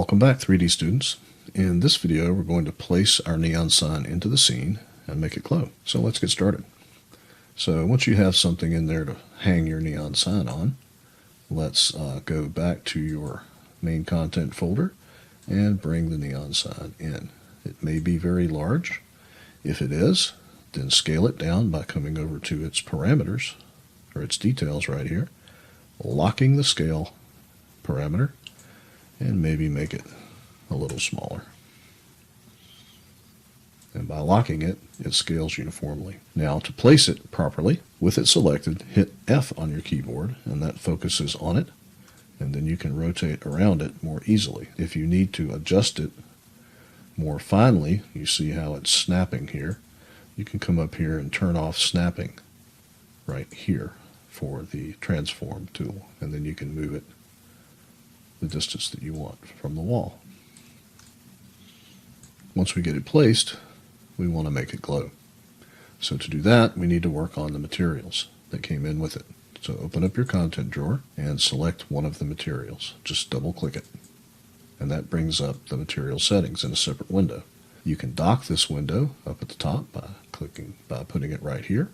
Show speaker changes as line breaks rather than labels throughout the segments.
Welcome back, 3D students. In this video, we're going to place our neon sign into the scene and make it glow. So let's get started. So once you have something in there to hang your neon sign on, let's go back to your main content folder and bring the neon sign in. It may be very large. If it is, then scale it down by coming over to its parameters, or its details right here, locking the scale parameter, and maybe make it a little smaller. And by locking it, it scales uniformly. Now to place it properly, with it selected, hit F on your keyboard, and that focuses on it, and then you can rotate around it more easily. If you need to adjust it more finely, you see how it's snapping here, you can come up here and turn off snapping right here for the transform tool, and then you can move it the distance that you want from the wall. Once we get it placed, we want to make it glow. So to do that, we need to work on the materials that came in with it. So open up your content drawer and select one of the materials. Just double click it. And that brings up the material settings in a separate window. You can dock this window up at the top by putting it right here.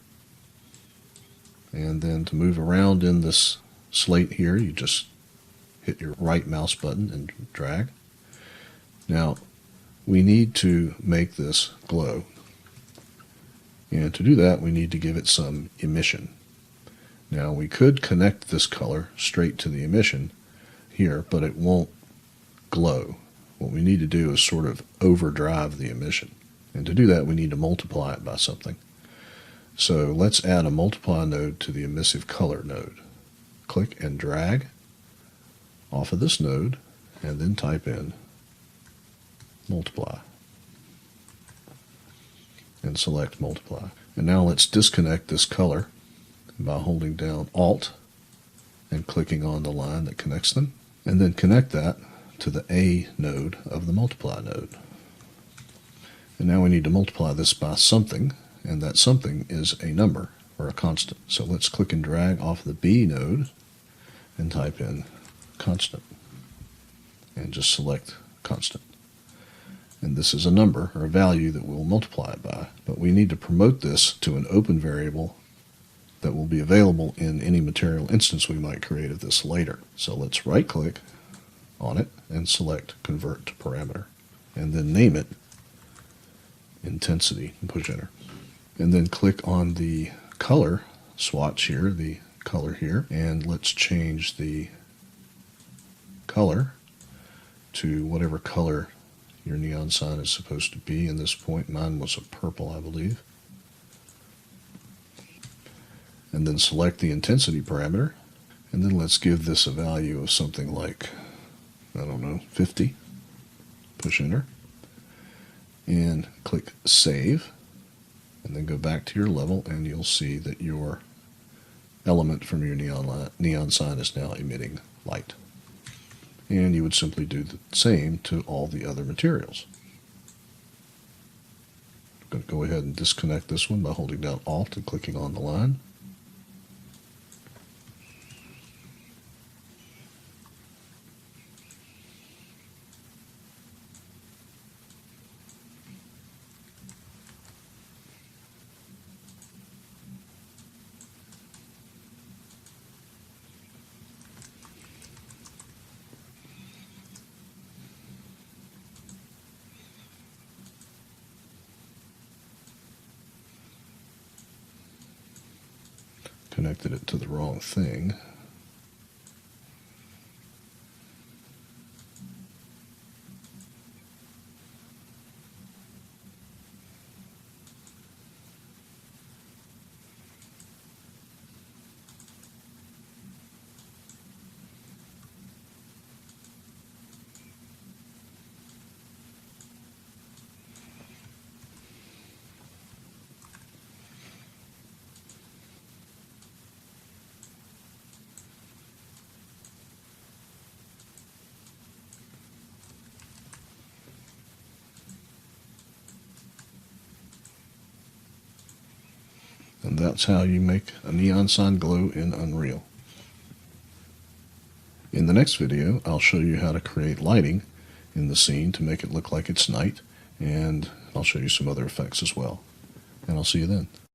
And then to move around in this slate here, you just hit your right mouse button and drag. Now, we need to make this glow. And to do that, we need to give it some emission. Now, we could connect this color straight to the emission here, but it won't glow. What we need to do is sort of overdrive the emission. And to do that, we need to multiply it by something. So let's add a multiply node to the emissive color node. Click and drag off of this node, and then type in multiply. And select multiply. And now let's disconnect this color by holding down Alt and clicking on the line that connects them, and then connect that to the A node of the multiply node. And now we need to multiply this by something, and that something is a number or a constant. So let's click and drag off the B node and type in constant, and just select constant. And this is a number or a value that we'll multiply it by, but we need to promote this to an open variable that will be available in any material instance we might create of this later. So let's right click on it and select convert to parameter, and then name it intensity and push enter. And then click on the color swatch here, the color here, and let's change the color to whatever color your neon sign is supposed to be. In this point, mine was a purple, I believe. And then select the intensity parameter, and then let's give this a value of something like, I don't know, 50. Push enter, and click save, and then go back to your level, and you'll see that your element from your neon sign is now emitting light. And you would simply do the same to all the other materials. I'm going to go ahead and disconnect this one by holding down Alt and clicking on the line. Connected it to the wrong thing. And that's how you make a neon sign glow in Unreal. In the next video, I'll show you how to create lighting in the scene to make it look like it's night, and I'll show you some other effects as well. And I'll see you then.